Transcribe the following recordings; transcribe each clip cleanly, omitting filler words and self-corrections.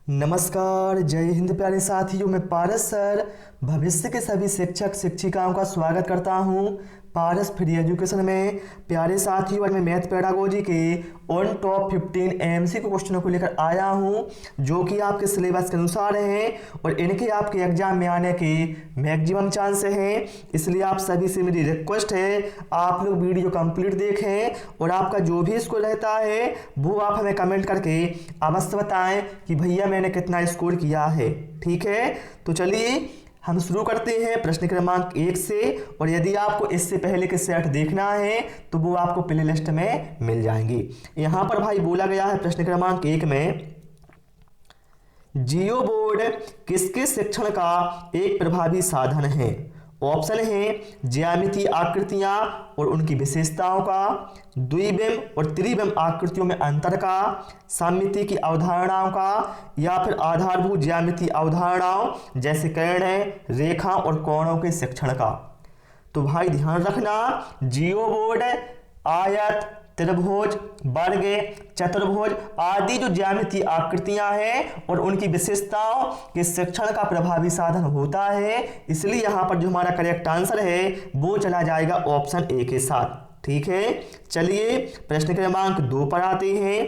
नमस्कार, जय हिंद प्यारे साथियों। मैं पारस सर भविष्य के सभी शिक्षक शिक्षिकाओं का स्वागत करता हूं पारस फ्री एजुकेशन में। प्यारे साथियों, आज मैं मैथ पेडागोजी के ऑन टॉप 15 एमसीक्यू क्वेश्चनों को लेकर आया हूं जो कि आपके सिलेबस के अनुसार हैं और इनके आपके एग्जाम में आने के मैक्सिमम चांस हैं। इसलिए आप सभी से मेरी रिक्वेस्ट है, आप लोग वीडियो कंप्लीट देखें और आपका जो भी स्कोर रहता है वो आप हमें कमेंट करके अवश्य बताएं कि भैया मैंने कितना स्कोर किया है। ठीक है, तो चलिए हम शुरू करते हैं प्रश्न क्रमांक 1 से। और यदि आपको इससे पहले के सेट देखना है तो वो आपको प्ले लिस्ट में मिल जाएंगी। यहाँ पर भाई बोला गया है प्रश्न क्रमांक 1 में, जियो बोर्ड किसके शिक्षण का एक प्रभावी साधन है? ऑप्शन है ज्यामितीय आकृतियां और उनकी विशेषताओं का, द्विविम और त्रिविम आकृतियों में अंतर का, सममिति की अवधारणाओं का, या फिर आधारभूत ज्यामितीय अवधारणाओं जैसे कर्ण, रेखा और कोणों के शिक्षण का। तो भाई ध्यान रखना, जियो बोर्ड आयत, त्रिभुज, वर्ग, चतुर्भुज आदि जो ज्यामितीय आकृतियां हैं और उनकी विशेषताओं के शिक्षण का प्रभावी साधन होता है। इसलिए यहां पर जो हमारा करेक्ट आंसर है वो चला जाएगा ऑप्शन ए के साथ। ठीक है, चलिए प्रश्न क्रमांक 2 पर आते हैं।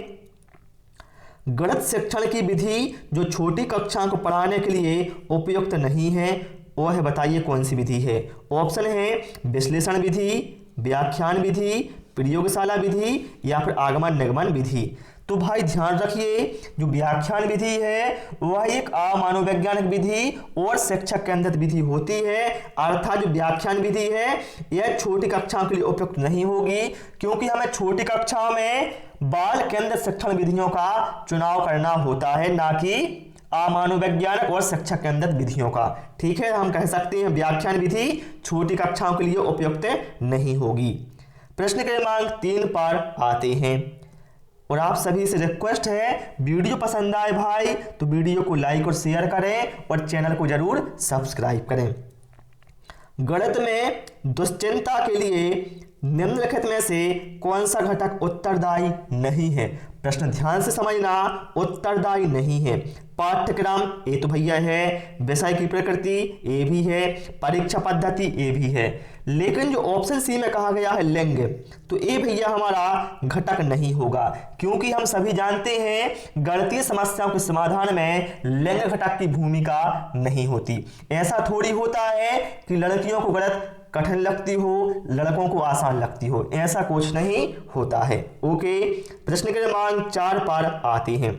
गणित शिक्षण की विधि जो छोटी कक्षा को पढ़ाने के लिए उपयुक्त नहीं है वो है, बताइए कौन सी विधि है? ऑप्शन है विश्लेषण विधि, व्याख्यान विधि, प्रयोगशाला विधि या फिर आगमन निगमन विधि। तो भाई ध्यान रखिए, जो व्याख्यान विधि है वह एक मनोवैज्ञानिक विधि और शिक्षक केंद्रित विधि होती है। अर्थात जो व्याख्यान विधि है यह छोटी कक्षाओं के लिए उपयुक्त नहीं होगी, क्योंकि हमें छोटी कक्षाओं में बाल केंद्रित शिक्षण विधियों का चुनाव करना होता है, ना कि मनोवैज्ञानिक और शिक्षक केंद्रित विधियों का। ठीक है, हम कह सकते हैं व्याख्यान विधि छोटी कक्षाओं के लिए उपयुक्त नहीं होगी। प्रश्न क्रमांक 3 पर आते हैं और आप सभी से रिक्वेस्ट है, वीडियो पसंद आए भाई तो वीडियो को लाइक और शेयर करें और चैनल को जरूर सब्सक्राइब करें। गणित में दुश्चिंता के लिए निम्नलिखित में से कौन सा घटक उत्तरदायी नहीं है? प्रश्न ध्यान से समझना, उत्तरदायी नहीं है। पाठ्यक्रम ए तो भैया है, विषय की प्रकृति ए भी है, परीक्षा पद्धति ए भी है, लेकिन जो ऑप्शन सी में कहा गया है लिंग, तो ए भैया हमारा घटक नहीं होगा, क्योंकि हम सभी जानते हैं गणितीय समस्याओं के समाधान में लिंग घटक की भूमिका नहीं होती। ऐसा थोड़ी होता है कि लड़कियों को गणित कठिन लगती हो, लड़कों को आसान लगती हो, ऐसा कुछ नहीं होता है। ओके, प्रश्न क्रमांक 4 पर आते हैं।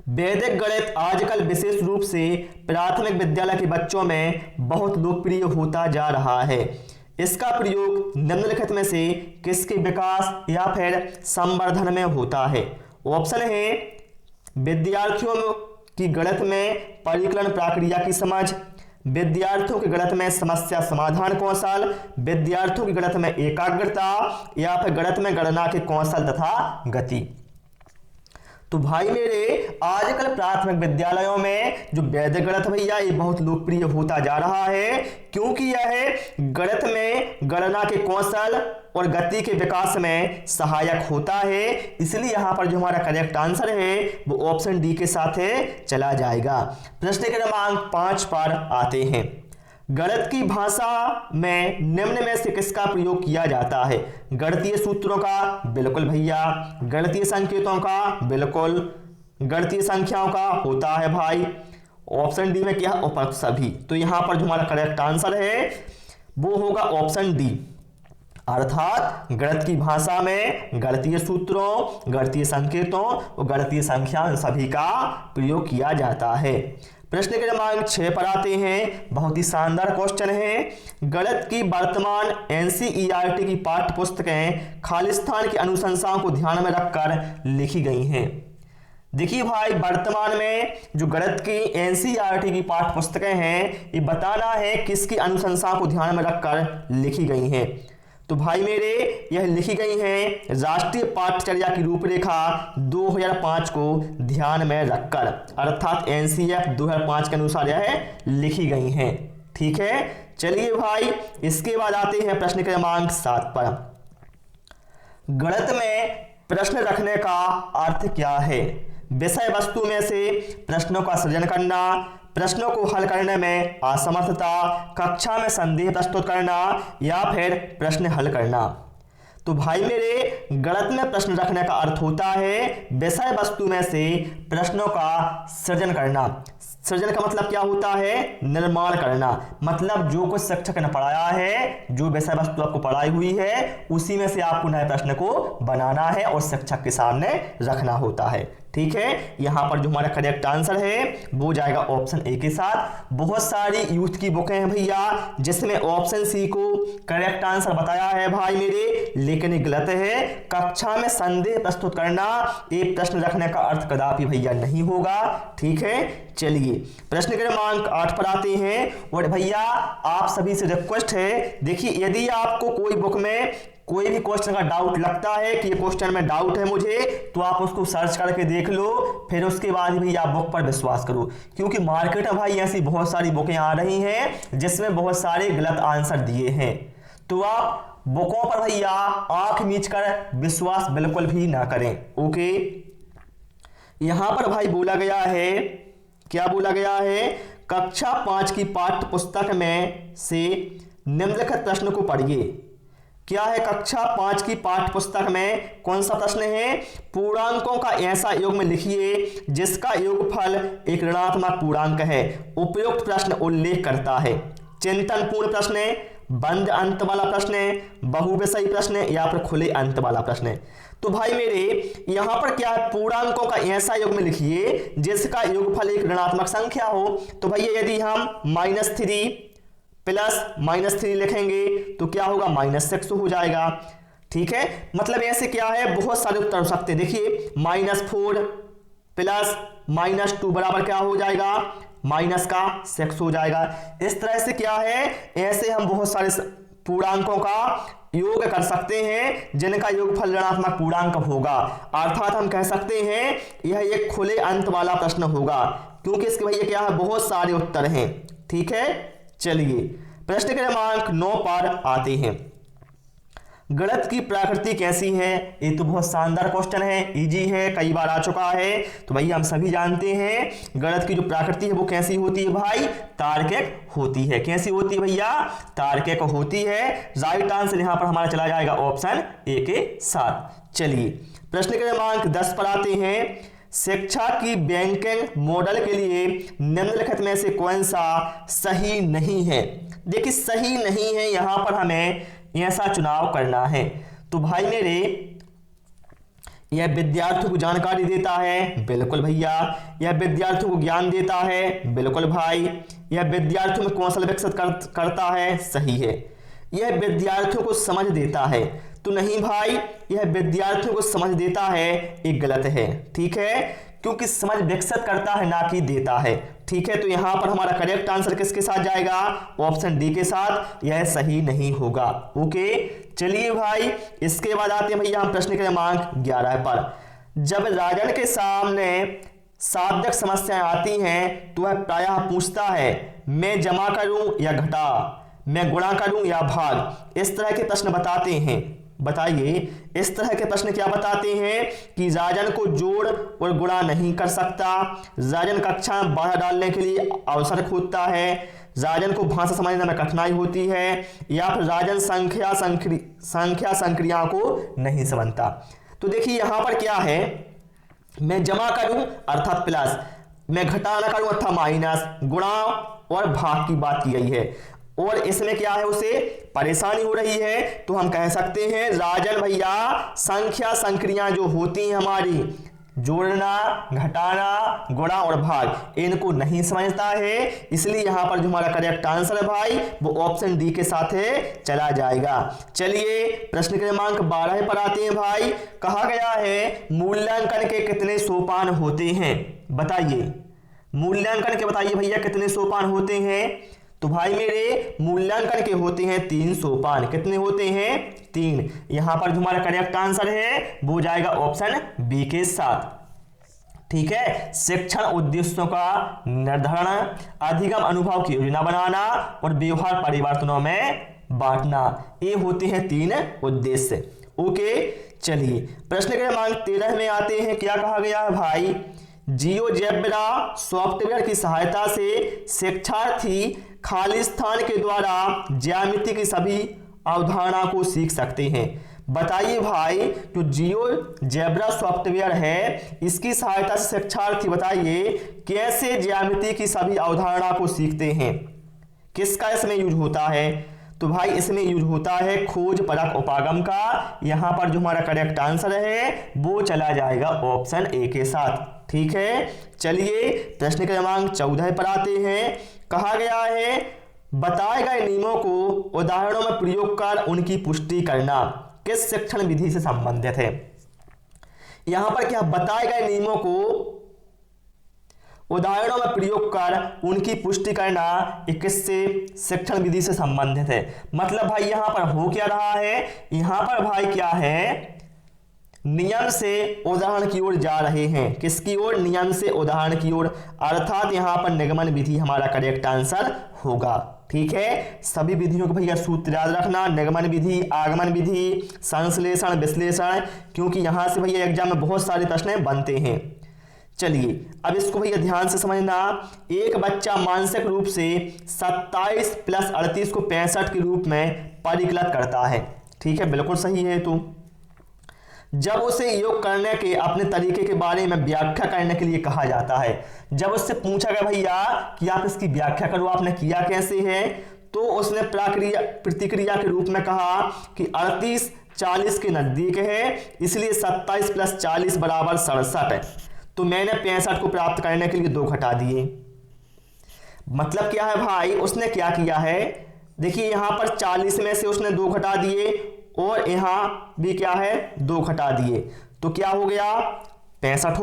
वैदिक गणित आजकल विशेष रूप से प्राथमिक विद्यालय के बच्चों में बहुत लोकप्रिय होता जा रहा है। इसका प्रयोग निम्नलिखित में से किसके विकास या फिर संवर्धन में होता है? ऑप्शन है विद्यार्थियों की गणित में परिकलन प्रक्रिया की समझ, विद्यार्थियों के गणित में समस्या समाधान कौशल, विद्यार्थियों की गणित में एकाग्रता, या फिर गणित में गणना के कौशल तथा गति। तो भाई मेरे, आजकल प्राथमिक विद्यालयों में जो वैदिक गणित भैया ये बहुत लोकप्रिय होता जा रहा है, क्योंकि यह गणित में गणना के कौशल और गति के विकास में सहायक होता है। इसलिए यहां पर जो हमारा करेक्ट आंसर है वो ऑप्शन डी के साथ चला जाएगा। प्रश्न क्रमांक 5 पर आते हैं। गणित की भाषा में निम्न में से किसका प्रयोग किया जाता है? गणितीय सूत्रों का? बिल्कुल भैया। गणितीय संकेतों का? बिल्कुल। गणितीय संख्याओं का होता है भाई। ऑप्शन डी में क्या? उपयुक्त सभी। तो यहां पर जो हमारा करेक्ट आंसर है वो होगा ऑप्शन डी, अर्थात गणित की भाषा में गणितीय सूत्रों, गणितीय संकेतों और गणितीय संख्याओं सभी का प्रयोग किया जाता है। प्रश्न क्रमांक 6 पर आते हैं। बहुत ही शानदार क्वेश्चन है। गणित की वर्तमान एनसीईआरटी की पाठ्य पुस्तकें खालिस्तान की अनुशंसाओं को ध्यान में रखकर लिखी गई हैं। देखिए भाई, वर्तमान में जो गणित की एनसीईआरटी की पाठ्य पुस्तकें हैं ये बताना है किसकी अनुशंसाओं को ध्यान में रखकर लिखी गई हैं। तो भाई मेरे, यह लिखी गई हैं राष्ट्रीय पाठ्यचर्या की रूपरेखा 2005 को ध्यान में रखकर, अर्थात एनसीईआरटी 2005 के अनुसार यह लिखी गई हैं। ठीक है, चलिए भाई इसके बाद आते हैं प्रश्न क्रमांक 7 पर। गणित में प्रश्न रखने का अर्थ क्या है? विषय वस्तु में से प्रश्नों का सृजन करना, प्रश्नों को हल करने में असमर्थता, कक्षा में संदेह प्रस्तुत करना या फिर प्रश्न हल करना। तो भाई मेरे गणित में प्रश्न रखने का अर्थ होता है विषय वस्तु में से प्रश्नों का सृजन करना। सृजन का मतलब क्या होता है? निर्माण करना। मतलब जो कुछ शिक्षक ने पढ़ाया है, जो विषय वस्तु आपको पढ़ाई हुई है, उसी में से आपको नए प्रश्न को बनाना है और शिक्षक के सामने रखना होता है। ठीक है, यहाँ पर जो हमारा करेक्ट आंसर है वो जाएगा ऑप्शन ए के साथ। बहुत सारी यूथ की बुकें हैं भैया जिसमें ऑप्शन सी को करेक्ट आंसर बताया है भाई मेरे, लेकिन ये गलत है। कक्षा में संदेह प्रस्तुत करना एक प्रश्न रखने का अर्थ कदापि भैया नहीं होगा। ठीक है, चलिए प्रश्न क्रमांक 8 पर आते हैं। और भैया आप सभी से रिक्वेस्ट है, देखिए यदि आपको कोई बुक में कोई भी क्वेश्चन का डाउट लगता है कि ये क्वेश्चन में डाउट है मुझे, तो आप उसको सर्च करके देख लो, फिर उसके बाद भी आप बुक पर विश्वास करो। क्योंकि मार्केट में भाई ऐसी बहुत सारी बुकें आ रही हैं जिसमें बहुत सारे गलत आंसर दिए हैं, तो आप बुकों पर भैया आंख मीच कर विश्वास बिल्कुल भी ना करें। ओके, यहां पर भाई बोला गया है, क्या बोला गया है? कक्षा 5 की पाठ्य पुस्तक में से निम्नलिखित प्रश्न को पढ़िए। क्या है? कक्षा 5 की पाठ्य पुस्तक में कौन सा प्रश्न है? पूर्णांकों का ऐसा योग लिखिए जिसका योगफल एक ऋणात्मक पूर्णांक है। उपयुक्त प्रश्न उल्लेख करता है। चिंतनपूर्ण प्रश्न, बंद अंत वाला प्रश्न, बहुविषयी प्रश्न या फिर खुले अंत वाला प्रश्न। तो भाई मेरे यहां पर क्या है? पूर्णांकों का ऐसा योग लिखिए जिसका योगफल एक ऋणात्मक संख्या हो। तो भैया यदि हम -3 प्लस -3 लिखेंगे तो क्या होगा? -6 हो जाएगा। ठीक है, मतलब ऐसे क्या है, बहुत सारे उत्तर हो सकते हैं। देखिए -4 प्लस -2 बराबर क्या हो जाएगा? -6 हो जाएगा। इस तरह से क्या है, ऐसे हम बहुत सारे पूर्णांकों का योग कर सकते हैं जिनका योगफल ऋणात्मक पूर्णांक होगा। अर्थात हम कह सकते हैं यह एक खुले अंत वाला प्रश्न होगा, क्योंकि इसके भैया क्या है, बहुत सारे उत्तर हैं। ठीक है, चलिए प्रश्न क्रमांक 9 पर आते हैं। गणित की प्रकृति कैसी है? ये तो बहुत शानदार क्वेश्चन है, इजी है, कई बार आ चुका है। तो भैया हम सभी जानते हैं गणित की जो प्रकृति है वो कैसी होती है भाई? तार्किक होती है। कैसी होती है भैया? तार्किक होती है। राइट आंसर यहां पर हमारा चला जाएगा ऑप्शन ए के साथ। चलिए प्रश्न क्रमांक 10 पर आते हैं। शिक्षा की बैंकिंग मॉडल के लिए निम्नलिखित में से कौन सा सही नहीं है? देखिए सही नहीं है, यहां पर हमें ऐसा चुनाव करना है। तो भाई मेरे यह विद्यार्थियों को जानकारी देता है, बिल्कुल भैया। यह विद्यार्थियों को ज्ञान देता है, बिल्कुल भाई। यह विद्यार्थियों में कौशल विकसित करता है, सही है। यह विद्यार्थियों को समझ देता है, तो नहीं भाई, यह विद्यार्थियों को समझ देता है, एक गलत है। ठीक है, क्योंकि समझ विकसित करता है ना कि देता है। ठीक है, तो यहां पर हमारा करेक्ट आंसर किसके साथ जाएगा? ऑप्शन डी के साथ। यह सही नहीं होगा। ओके, चलिए भाई इसके बाद आते हैं भैया हम प्रश्न क्रमांक 11 पर। जब राजन के सामने शाब्दिक समस्याएं आती हैं तो वह प्रायः पूछता है मैं जमा करूं या घटा, मैं गुणा करूं या भाग। इस तरह के प्रश्न बताते हैं। बताइए इस तरह के प्रश्न क्या बताते हैं कि राजन को जोड़ और गुणा नहीं कर सकता, राजन कक्षा में बाधा डालने के लिए अवसर खोजता है, राजन को भाषा समझने में कठिनाई होती है, या फिर राजन संख्या संक्रिया को नहीं समझता। तो देखिए यहां पर क्या है, मैं जमा करूं अर्थात प्लस, मैं घटाना करूं अर्थात माइनस, गुणा और भाग की बात की गई है। और इसमें क्या है, उसे परेशानी हो रही है, तो हम कह सकते हैं राजन भैया संख्या संक्रिया जो होती हैं हमारी, जोड़ना, घटाना, गुणा और भाग, इनको नहीं समझता है। इसलिए यहां पर जो हमारा करेक्ट आंसर है भाई वो ऑप्शन डी के साथ चला जाएगा। चलिए प्रश्न क्रमांक 12 पर आते हैं भाई। कहा गया है मूल्यांकन के कितने सोपान होते हैं? बताइए मूल्यांकन के, बताइए भैया कितने सोपान होते हैं? तो भाई मेरे मूल्यांकन के होते हैं 3 सोपान। कितने होते हैं? 3। यहां पर जो हमारा करेक्ट आंसर है वो जाएगा ऑप्शन बी के साथ। ठीक है, शिक्षण उद्देश्यों का निर्धारण, अधिगम अनुभव की योजना बनाना और व्यवहार परिवर्तनों में बांटना, ये होते हैं 3 उद्देश्य। ओके, चलिए प्रश्न क्रमांक 13 में आते हैं। क्या कहा गया है भाई? जियोजेब्रा सॉफ्टवेयर की सहायता से शिक्षार्थी खाली स्थान के द्वारा ज्यामिति की सभी अवधारणा को सीख सकते हैं। बताइए भाई, जो जियोजेब्रा सॉफ्टवेयर है इसकी सहायता से शिक्षार्थी बताइए कैसे ज्यामिति की सभी अवधारणा को सीखते हैं। किसका इसमें यूज होता है? तो भाई इसमें यूज होता है खोज परख उपागम का। यहां पर जो हमारा करेक्ट आंसर है वो चला जाएगा ऑप्शन ए के साथ। ठीक है, चलिए प्रश्न क्रमांक 14 पर आते हैं। कहा गया है बताए गए नियमों को उदाहरणों में प्रयोग कर उनकी पुष्टि करना किस शिक्षण विधि से संबंधित है। यहां पर क्या बताए गए नियमों को उदाहरणों में प्रयोग कर उनकी पुष्टि करना किससे शिक्षण विधि से संबंधित है। मतलब भाई यहां पर हो क्या रहा है, यहां पर भाई क्या है नियम से उदाहरण की ओर जा रहे हैं। किसकी ओर? नियम से उदाहरण की ओर, अर्थात यहां पर निगमन विधि हमारा करेक्ट आंसर होगा। ठीक है, सभी विधियों को भैया सूत्र याद रखना, निगमन विधि, आगमन विधि, संश्लेषण, विश्लेषण, क्योंकि यहां से भैया एग्जाम में बहुत सारे प्रश्न बनते हैं। चलिए अब इसको भैया ध्यान से समझना। एक बच्चा मानसिक रूप से 27 + 38 को 65 के रूप में परिकलित करता है। ठीक है, बिल्कुल सही है। तो जब उसे योग करने के अपने तरीके के बारे में व्याख्या करने के लिए कहा जाता है, जब उससे पूछा गया भैया कि आप इसकी व्याख्या करो, आपने किया कैसे है, तो उसने प्रतिक्रिया के रूप में कहा कि 38 40 के नजदीक है, इसलिए 27 + 40 = 67 है। तो मैंने 65 को प्राप्त करने के लिए 2 घटा दिए। मतलब क्या है भाई, उसने क्या किया है, देखिए यहां पर 40 में से उसने 2 घटा दिए और यहां भी क्या है 2 घटा दिए, तो क्या हो गया 65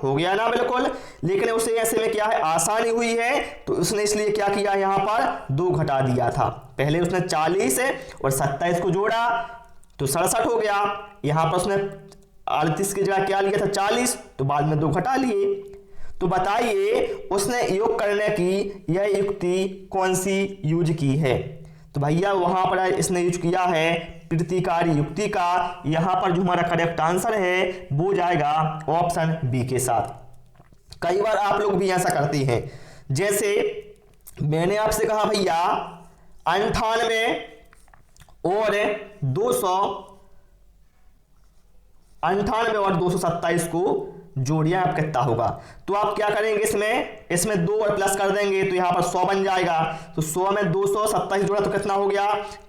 हो गया ना। बिल्कुल, लेकिन उसे ऐसे में क्या है आसानी हुई है, तो उसने इसलिए क्या किया यहां पर 2 घटा दिया था। पहले उसने 40 और 27 को जोड़ा तो 67 हो गया। यहां पर उसने 38 की जगह क्या लिया था 40, तो बाद में 2 घटा लिए। तो बताइए उसने योग करने की यह युक्ति कौन सी यूज की है। तो भैया वहां पर इसने यूज किया है प्रतिकारी युक्ति का। यहां पर जो हमारा करेक्ट आंसर है वो जाएगा ऑप्शन बी के साथ। कई बार आप लोग भी ऐसा करते हैं, जैसे मैंने आपसे कहा भैया 98 और 227 को जोड़िए आप कितना होगा। तो आप क्या करेंगे, इसमें 2 और प्लस कर देंगे तो यहां पर 100 बन जाएगा। तो 100 में 227 जोड़ा तो कितना हो गया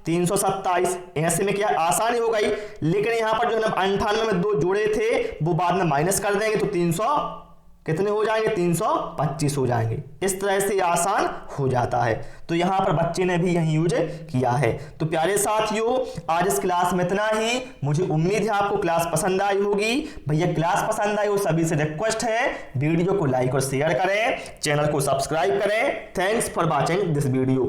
327। ऐसे में क्या आसानी हो गई, लेकिन यहां पर जो है 98 में 2 जोड़े थे वो बाद में माइनस कर देंगे तो 300 कितने हो जाएंगे 325 हो जाएंगे। इस तरह से आसान हो जाता है। तो यहां पर बच्चे ने भी यही यूज किया है। तो प्यारे साथियों आज इस क्लास में इतना ही। मुझे उम्मीद है आपको क्लास पसंद आई होगी। भैया क्लास पसंद आई हो सभी से रिक्वेस्ट है वीडियो को लाइक और शेयर करें, चैनल को सब्सक्राइब करें। Thanks for watching this video.